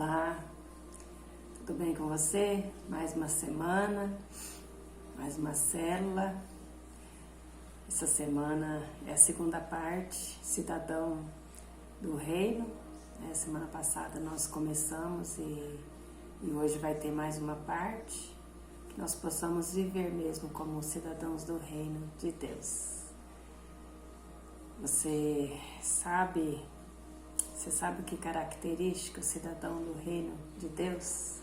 Olá, tudo bem com você? Mais uma semana, mais uma célula. Essa semana é a segunda parte, Cidadão do Reino. Semana passada nós começamos e hoje vai ter mais uma parte, que nós possamos viver mesmo como cidadãos do Reino de Deus. Você sabe o que caracteriza o cidadão do Reino de Deus?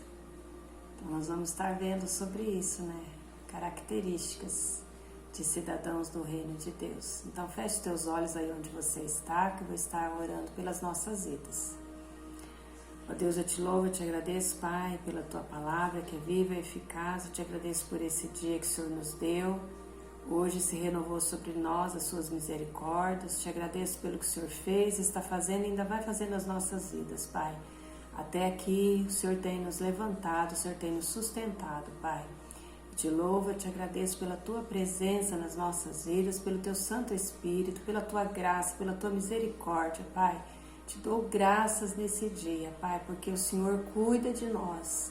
Então nós vamos estar vendo sobre isso, né? Características de cidadãos do Reino de Deus. Então feche teus olhos aí onde você está, que eu vou estar orando pelas nossas vidas. Ó Deus, eu te louvo, eu te agradeço, Pai, pela tua palavra que é viva e eficaz. Eu te agradeço por esse dia que o Senhor nos deu. Hoje se renovou sobre nós as suas misericórdias. Te agradeço pelo que o Senhor fez, está fazendo e ainda vai fazer nas nossas vidas, Pai. Até aqui o Senhor tem nos levantado, o Senhor tem nos sustentado, Pai. Eu te louvo, eu te agradeço pela tua presença nas nossas vidas, pelo teu Santo Espírito, pela tua graça, pela tua misericórdia, Pai. Te dou graças nesse dia, Pai, porque o Senhor cuida de nós.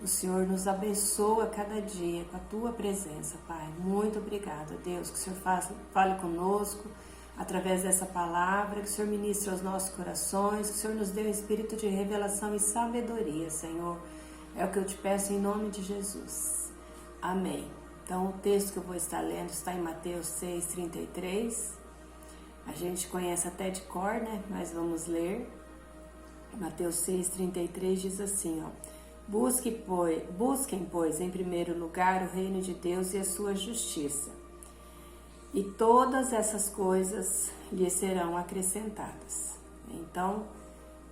O Senhor nos abençoa cada dia com a tua presença, Pai. Muito obrigada, Deus, que o Senhor fale conosco através dessa palavra, que o Senhor ministre aos nossos corações, que o Senhor nos dê um espírito de revelação e sabedoria, Senhor. É o que eu te peço em nome de Jesus. Amém. Então, o texto que eu vou estar lendo está em Mateus 6:33. A gente conhece até de cor, né? Mas vamos ler. Mateus 6:33 diz assim, ó. Busquem, pois, em primeiro lugar o reino de Deus e a sua justiça, e todas essas coisas lhes serão acrescentadas. Então,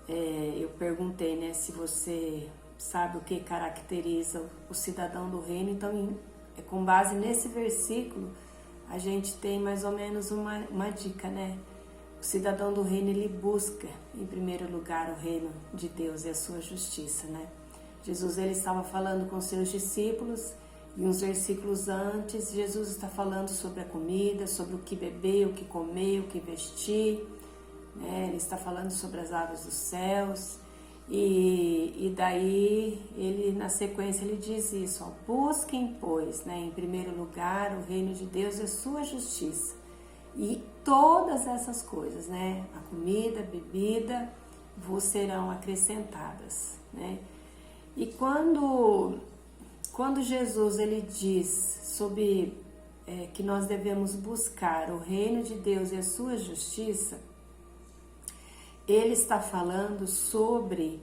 eu perguntei, né, se você sabe o que caracteriza o cidadão do reino. Então, com base nesse versículo, a gente tem mais ou menos uma dica, né? O cidadão do reino, ele busca, em primeiro lugar, o reino de Deus e a sua justiça, né? Jesus, ele estava falando com seus discípulos e uns versículos antes, Jesus está falando sobre a comida, sobre o que beber, o que comer, o que vestir, né? Ele está falando sobre as aves dos céus e daí, ele na sequência, ele diz isso, ó, busquem, pois, né, em primeiro lugar o reino de Deus e a sua justiça, e todas essas coisas, né, a comida, a bebida, vos serão acrescentadas, né? E quando Jesus ele diz sobre que nós devemos buscar o reino de Deus e a sua justiça, ele está falando sobre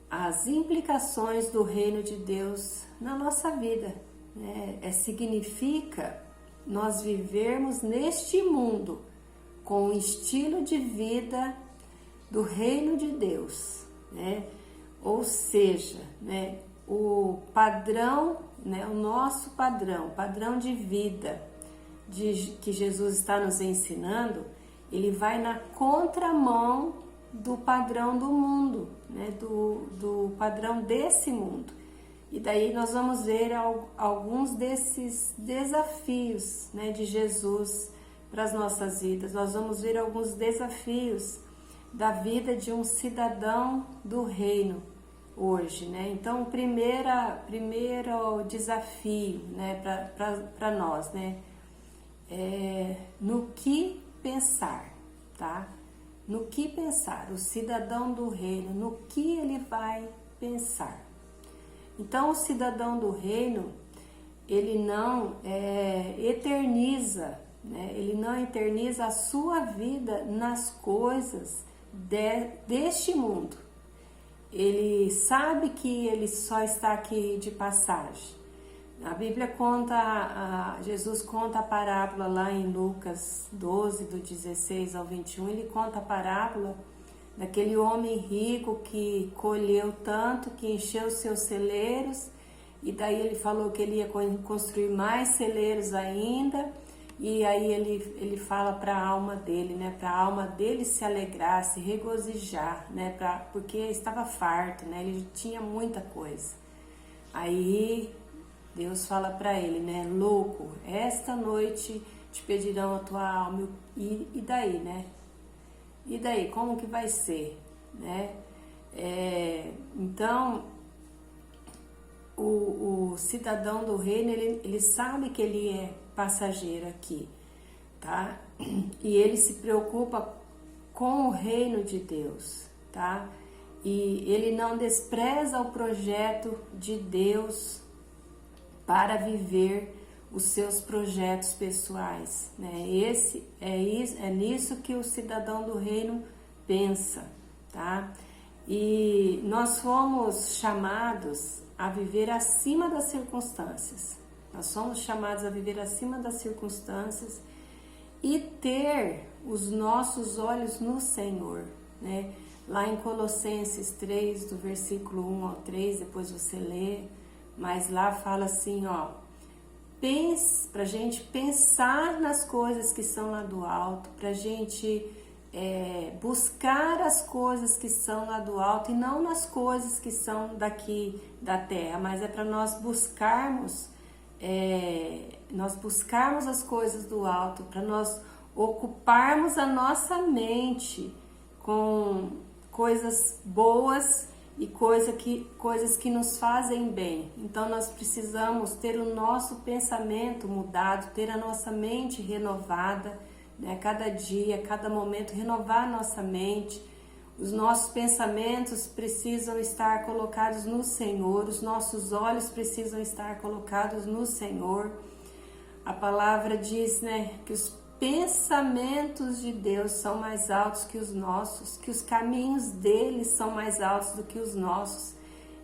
as implicações do reino de Deus na nossa vida, né? Significa nós vivermos neste mundo com o estilo de vida do reino de Deus, né? Ou seja, né, o padrão, né, o nosso padrão de vida que Jesus está nos ensinando, ele vai na contramão do padrão do mundo, né, do padrão desse mundo. E daí nós vamos ver alguns desses desafios, né, de Jesus para as nossas vidas. Nós vamos ver alguns desafios da vida de um cidadão do reino hoje, né? Então, o primeiro desafio, né, para nós, né, no que pensar, tá? No que pensar, o cidadão do reino, no que ele vai pensar. Então, o cidadão do reino, ele não eterniza, né? Ele não eterniza a sua vida nas coisas deste mundo. Ele sabe que ele só está aqui de passagem. A Bíblia conta, Jesus conta a parábola lá em Lucas 12, do 16 ao 21, ele conta a parábola daquele homem rico que colheu tanto, que encheu os seus celeiros, e daí ele falou que ele ia construir mais celeiros ainda. E aí ele fala para a alma dele, né, para a alma dele se alegrar, se regozijar, né, porque estava farto, né, ele tinha muita coisa. Aí Deus fala para ele, né, louco, esta noite te pedirão a tua alma, e daí, né? E daí, como que vai ser, né? Então, o cidadão do reino, ele sabe que ele é passageiro aqui, tá? E ele se preocupa com o reino de Deus, tá? E ele não despreza o projeto de Deus para viver os seus projetos pessoais, né? É nisso que o cidadão do reino pensa, tá? E nós fomos chamados a viver acima das circunstâncias. Nós somos chamados a viver acima das circunstâncias e ter os nossos olhos no Senhor, né? Lá em Colossenses 3, do versículo 1 ao 3, depois você lê, mas lá fala assim, ó, pra gente pensar nas coisas que são lá do alto, pra gente buscar as coisas que são lá do alto e não nas coisas que são daqui da terra, mas é para nós buscarmos as coisas do alto, para nós ocuparmos a nossa mente com coisas boas e coisas que nos fazem bem. Então nós precisamos ter o nosso pensamento mudado, ter a nossa mente renovada, né? Cada dia, cada momento, renovar a nossa mente. Os nossos pensamentos precisam estar colocados no Senhor, os nossos olhos precisam estar colocados no Senhor. A palavra diz, né, que os pensamentos de Deus são mais altos que os nossos, que os caminhos dele são mais altos do que os nossos.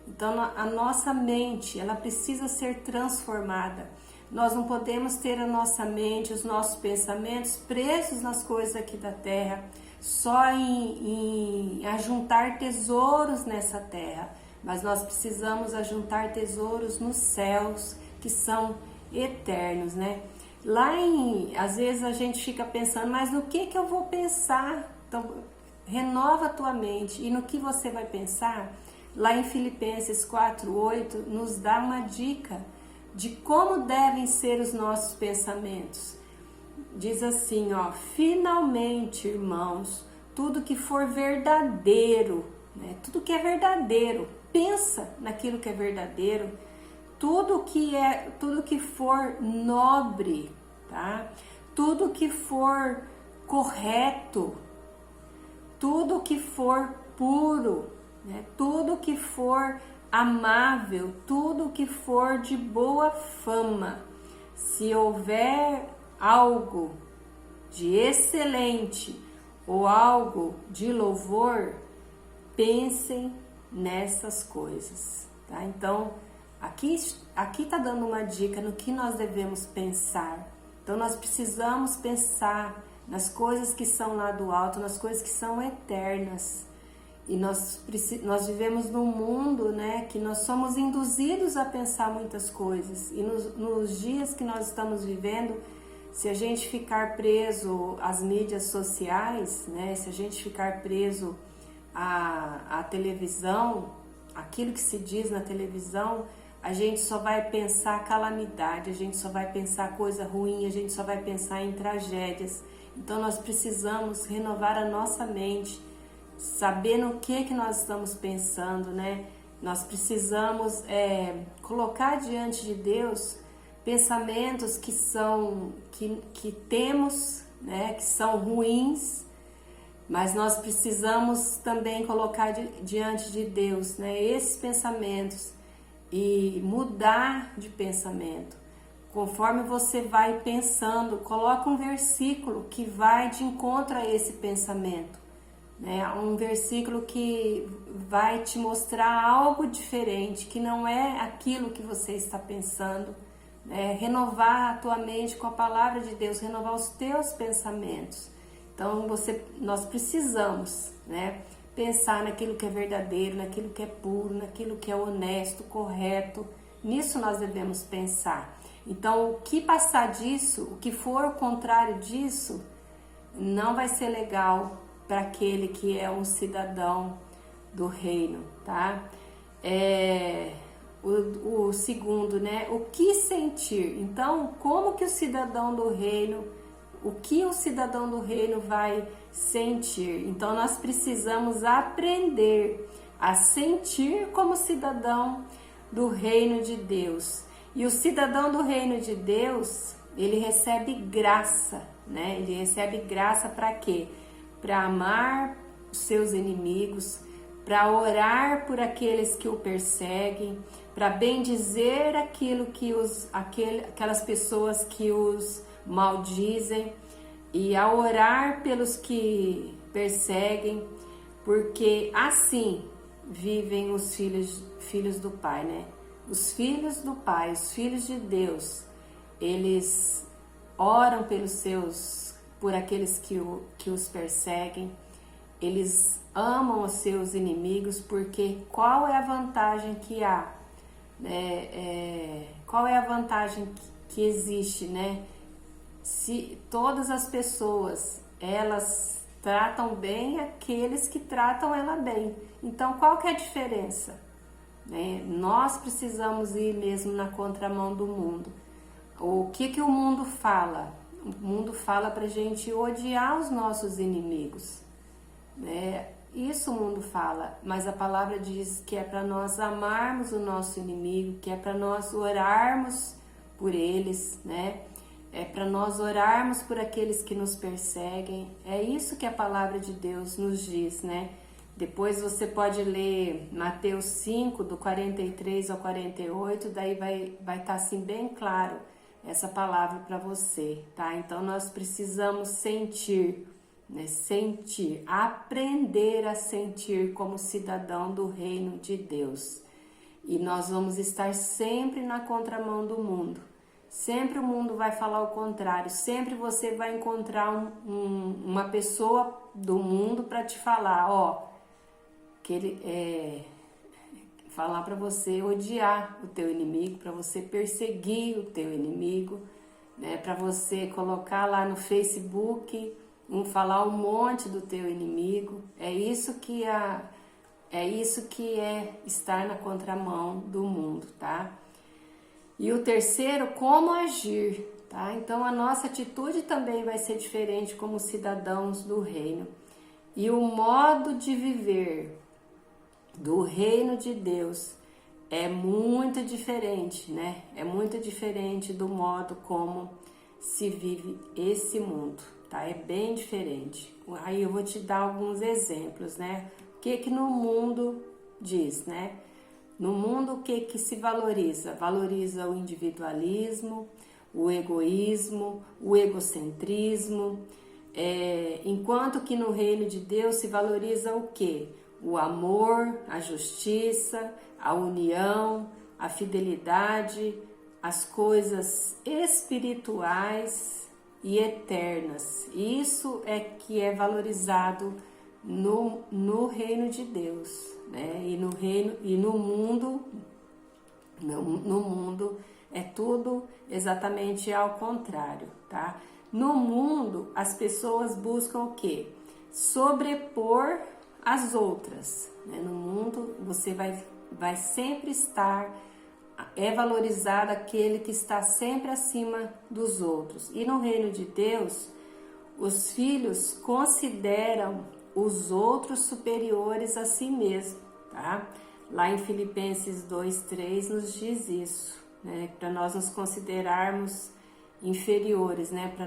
Então a nossa mente, ela precisa ser transformada. Nós não podemos ter a nossa mente, os nossos pensamentos presos nas coisas aqui da terra, só em ajuntar tesouros nessa terra, mas nós precisamos ajuntar tesouros nos céus, que são eternos, né? Às vezes a gente fica pensando, mas no que eu vou pensar? Então, renova a tua mente. E no que você vai pensar? Lá em Filipenses 4:8, nos dá uma dica de como devem ser os nossos pensamentos. Diz assim, ó, finalmente, irmãos, tudo que for verdadeiro, né? Tudo que é verdadeiro, pensa naquilo que é verdadeiro, tudo que for nobre, tá? Tudo que for correto, tudo que for puro, né? Tudo que for amável, tudo que for de boa fama, se houver algo de excelente ou algo de louvor, pensem nessas coisas, tá? Então, aqui tá dando uma dica no que nós devemos pensar. Então, nós precisamos pensar nas coisas que são lá do alto, nas coisas que são eternas. E nós vivemos num mundo, né, que nós somos induzidos a pensar muitas coisas. E nos dias que nós estamos vivendo, se a gente ficar preso às mídias sociais, né, se a gente ficar preso à televisão, aquilo que se diz na televisão, a gente só vai pensar calamidade, a gente só vai pensar coisa ruim, a gente só vai pensar em tragédias. Então nós precisamos renovar a nossa mente, saber no que nós estamos pensando, né? Nós precisamos colocar diante de Deus pensamentos que temos, né? Que são ruins, mas nós precisamos também colocar diante de Deus, né? Esses pensamentos e mudar de pensamento. Conforme você vai pensando, coloca um versículo que vai de encontro a esse pensamento, né? Um versículo que vai te mostrar algo diferente, que não é aquilo que você está pensando, né? Renovar a tua mente com a palavra de Deus, renovar os teus pensamentos. Então nós precisamos, né, pensar naquilo que é verdadeiro, naquilo que é puro, naquilo que é honesto, correto. Nisso nós devemos pensar. Então, o que passar disso, o que for o contrário disso, não vai ser legal para aquele que é um cidadão do reino, tá? O segundo, né? O que sentir? Então, como que o cidadão do reino, o que o cidadão do reino vai sentir? Então, nós precisamos aprender a sentir como cidadão do reino de Deus. E o cidadão do reino de Deus, ele recebe graça, né? Ele recebe graça para quê? Para amar os seus inimigos, para orar por aqueles que o perseguem, para bendizer aquelas pessoas que os maldizem, e a orar pelos que perseguem, porque assim vivem os filhos do Pai, né? Os filhos do Pai, os filhos de Deus, eles oram por aqueles que os perseguem, eles amam os seus inimigos, porque qual é a vantagem que há? Qual é a vantagem que existe, né? Se todas as pessoas, elas tratam bem aqueles que tratam ela bem. Então, qual que é a diferença? Nós precisamos ir mesmo na contramão do mundo. O que o mundo fala? O mundo fala pra gente odiar os nossos inimigos, né? Isso o mundo fala, mas a palavra diz que é para nós amarmos o nosso inimigo, que é para nós orarmos por eles, né? É para nós orarmos por aqueles que nos perseguem. É isso que a palavra de Deus nos diz, né? Depois você pode ler Mateus 5, do 43 ao 48, daí vai estar assim bem claro essa palavra para você, tá? Então nós precisamos sentir, né? Sentir, aprender a sentir como cidadão do reino de Deus. E nós vamos estar sempre na contramão do mundo. Sempre o mundo vai falar o contrário. Sempre você vai encontrar uma pessoa do mundo para te falar, que ele falar para você odiar o teu inimigo, para você perseguir o teu inimigo, né? Para você colocar lá no Facebook, falar um monte do teu inimigo. É isso que é estar na contramão do mundo, tá? E o terceiro, como agir, tá? Então a nossa atitude também vai ser diferente como cidadãos do reino. E o modo de viver do reino de Deus é muito diferente, né? É muito diferente do modo como se vive esse mundo, tá? É bem diferente. Aí eu vou te dar alguns exemplos, né? O que no mundo diz, né? No mundo, o que se valoriza? Valoriza o individualismo, o egoísmo, o egocentrismo, enquanto que no reino de Deus se valoriza o quê? O amor, a justiça, a união, a fidelidade, as coisas espirituais e eternas. Isso é que é valorizado no reino de Deus, né? E no mundo é tudo exatamente ao contrário, tá? No mundo as pessoas buscam o quê? Sobrepor as outras, né? No mundo você vai sempre estar, é valorizado aquele que está sempre acima dos outros. E no reino de Deus, os filhos consideram os outros superiores a si mesmo, tá? Lá em Filipenses 2:3 nos diz isso, né? Para nós nos considerarmos inferiores, né? Para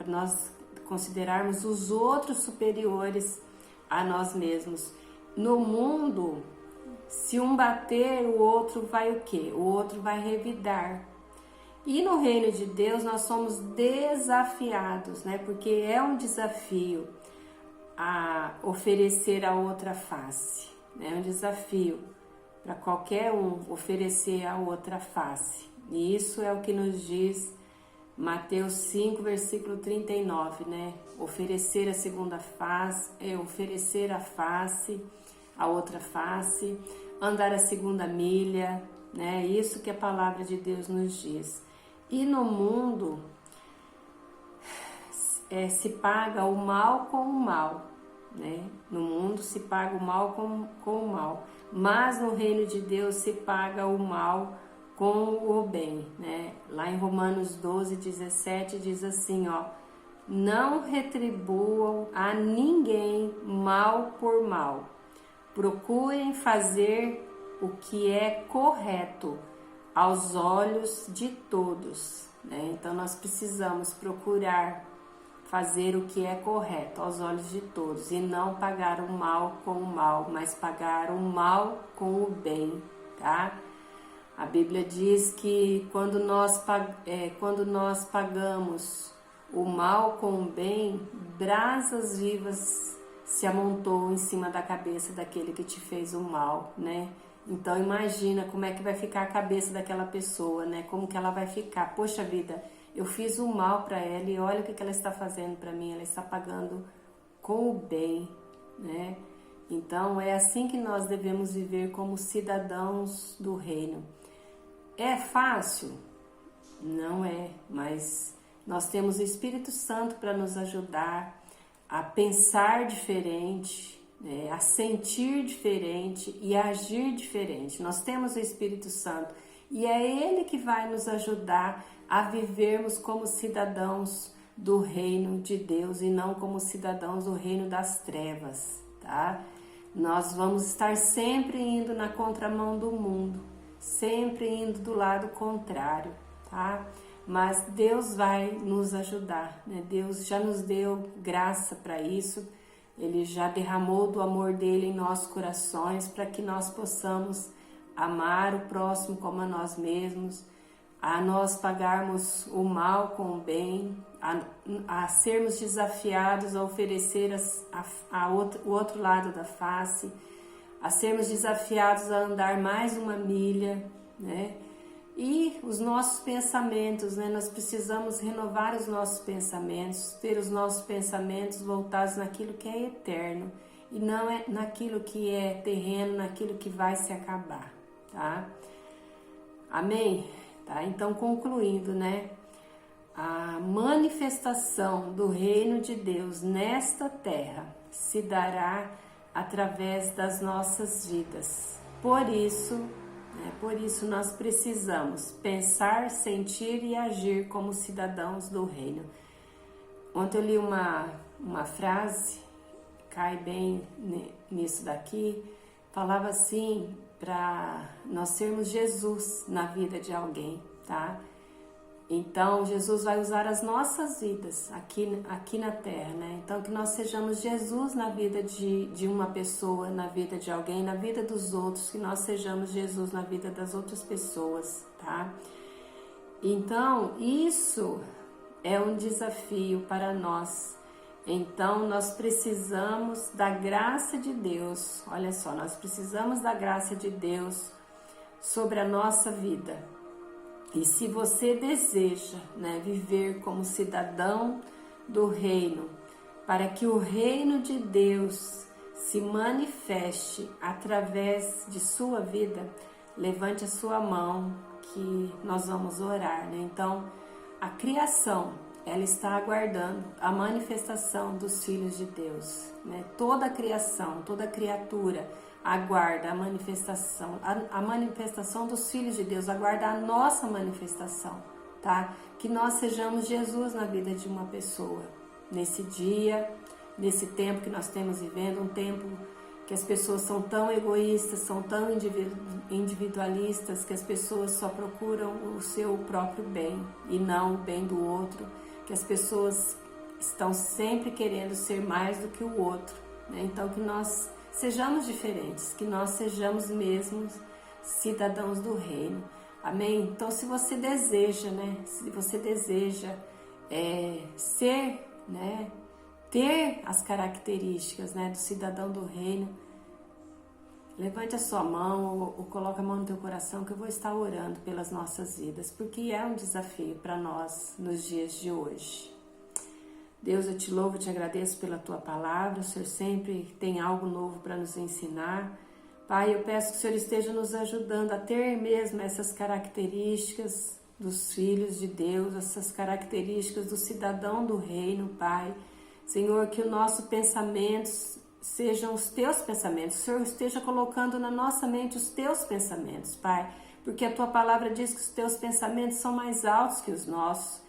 nós considerarmos os outros superiores a nós mesmos. No mundo, se um bater, o outro vai o quê? O outro vai revidar. E no reino de Deus nós somos desafiados, né? Porque é um desafio a oferecer a outra face, né? É um desafio para qualquer um oferecer a outra face. E isso é o que nos diz Mateus 5, versículo 39, né? Oferecer a segunda face, oferecer a face, a outra face, andar a segunda milha, né? Isso que a palavra de Deus nos diz. E no mundo se paga o mal com o mal, né? No mundo se paga o mal com o mal, mas no reino de Deus se paga o mal com o bem, né? Lá em Romanos 12:17 diz assim, Não retribuam a ninguém mal por mal. Procurem fazer o que é correto aos olhos de todos, né? Então nós precisamos procurar fazer o que é correto aos olhos de todos e não pagar o mal com o mal, mas pagar o mal com o bem, tá? A Bíblia diz que quando nós pagamos o mal com o bem, brasas vivas se amontoam em cima da cabeça daquele que te fez o mal, né? Então imagina como é que vai ficar a cabeça daquela pessoa, né? Como que ela vai ficar? Poxa vida, eu fiz o mal para ela e olha o que ela está fazendo para mim, ela está pagando com o bem, né? Então é assim que nós devemos viver como cidadãos do reino. É fácil? Não é, mas nós temos o Espírito Santo para nos ajudar a pensar diferente, né, a sentir diferente e a agir diferente. Nós temos o Espírito Santo e é Ele que vai nos ajudar a vivermos como cidadãos do reino de Deus e não como cidadãos do reino das trevas, tá? Nós vamos estar sempre indo na contramão do mundo, sempre indo do lado contrário, tá? Mas Deus vai nos ajudar, né? Deus já nos deu graça para isso, Ele já derramou do amor dele em nossos corações para que nós possamos amar o próximo como a nós mesmos, a nós pagarmos o mal com o bem, a sermos desafiados a oferecer o outro lado da face, a sermos desafiados a andar mais uma milha, né? E os nossos pensamentos, né? Nós precisamos renovar os nossos pensamentos, ter os nossos pensamentos voltados naquilo que é eterno e não é naquilo que é terreno, naquilo que vai se acabar, tá? Amém? Tá? Então, concluindo, né? A manifestação do reino de Deus nesta terra se dará através das nossas vidas. Por isso nós precisamos pensar, sentir e agir como cidadãos do reino. Ontem eu li uma frase, cai bem nisso daqui, falava assim, para nós sermos Jesus na vida de alguém, tá? Então, Jesus vai usar as nossas vidas aqui na Terra, né? Então, que nós sejamos Jesus na vida de uma pessoa, na vida de alguém, na vida dos outros, que nós sejamos Jesus na vida das outras pessoas, tá? Então, isso é um desafio para nós. Então, nós precisamos da graça de Deus. Olha só, nós precisamos da graça de Deus sobre a nossa vida. E se você deseja, né, viver como cidadão do reino, para que o reino de Deus se manifeste através de sua vida, levante a sua mão que nós vamos orar, né? Então, a criação, ela está aguardando a manifestação dos filhos de Deus, né? Toda a criação, toda criatura aguarda a manifestação dos filhos de Deus, aguarda a nossa manifestação, tá? Que nós sejamos Jesus na vida de uma pessoa, nesse dia, nesse tempo que nós temos vivendo, um tempo que as pessoas são tão egoístas, são tão individualistas, que as pessoas só procuram o seu próprio bem e não o bem do outro, que as pessoas estão sempre querendo ser mais do que o outro, né? Então que nós sejamos diferentes, que nós sejamos mesmos cidadãos do reino, amém? Então se você deseja, né, se você deseja ser, né, ter as características, né, do cidadão do reino, levante a sua mão ou coloque a mão no teu coração que eu vou estar orando pelas nossas vidas, porque é um desafio para nós nos dias de hoje. Deus, eu te louvo e te agradeço pela tua palavra, o Senhor sempre tem algo novo para nos ensinar. Pai, eu peço que o Senhor esteja nos ajudando a ter mesmo essas características dos filhos de Deus, essas características do cidadão do reino, Pai. Senhor, que o nosso pensamentos sejam os teus pensamentos, o Senhor esteja colocando na nossa mente os teus pensamentos, Pai, porque a tua palavra diz que os teus pensamentos são mais altos que os nossos.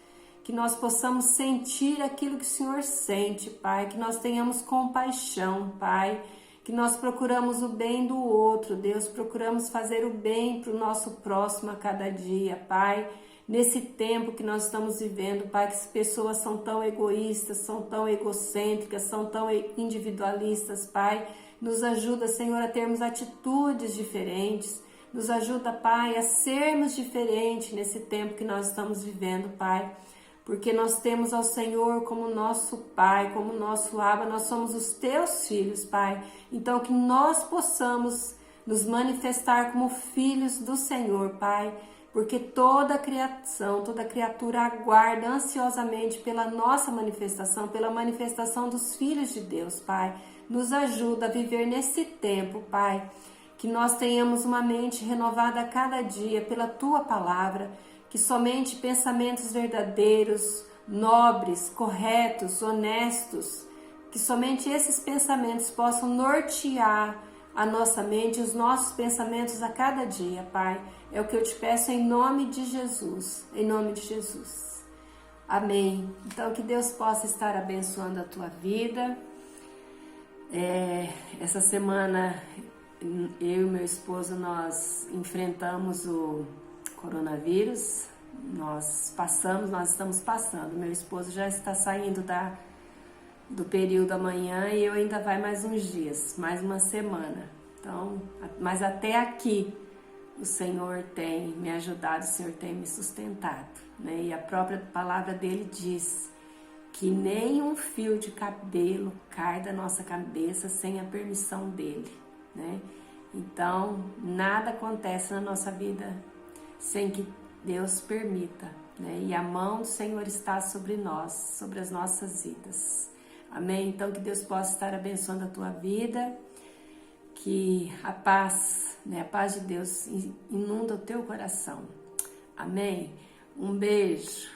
que nós possamos sentir aquilo que o Senhor sente, Pai, que nós tenhamos compaixão, Pai, que nós procuramos o bem do outro, Deus, procuramos fazer o bem para o nosso próximo a cada dia, Pai. Nesse tempo que nós estamos vivendo, Pai, que as pessoas são tão egoístas, são tão egocêntricas, são tão individualistas, Pai, nos ajuda, Senhor, a termos atitudes diferentes, nos ajuda, Pai, a sermos diferentes nesse tempo que nós estamos vivendo, Pai, porque nós temos ao Senhor como nosso Pai, como nosso Abba, nós somos os teus filhos, Pai, então que nós possamos nos manifestar como filhos do Senhor, Pai, porque toda a criação, toda criatura aguarda ansiosamente pela nossa manifestação, pela manifestação dos filhos de Deus, Pai. Nos ajuda a viver nesse tempo, Pai, que nós tenhamos uma mente renovada a cada dia pela Tua palavra, que somente pensamentos verdadeiros, nobres, corretos, honestos, que somente esses pensamentos possam nortear a nossa mente, os nossos pensamentos a cada dia, Pai. É o que eu te peço em nome de Jesus, em nome de Jesus. Amém. Então, que Deus possa estar abençoando a tua vida. Essa semana, eu e meu esposo, nós enfrentamos o coronavírus. Nós estamos passando. Meu esposo já está saindo do período amanhã e eu ainda vai mais uns dias, mais uma semana. Então, mas até aqui o Senhor tem me ajudado, o Senhor tem me sustentado, né? E a própria palavra dele diz que nem um fio de cabelo cai da nossa cabeça sem a permissão dele, né? Então, nada acontece na nossa vida sem que Deus permita, né? E a mão do Senhor está sobre nós, sobre as nossas vidas. Amém? Então, que Deus possa estar abençoando a tua vida, que a paz, né, a paz de Deus inunda o teu coração. Amém? Um beijo.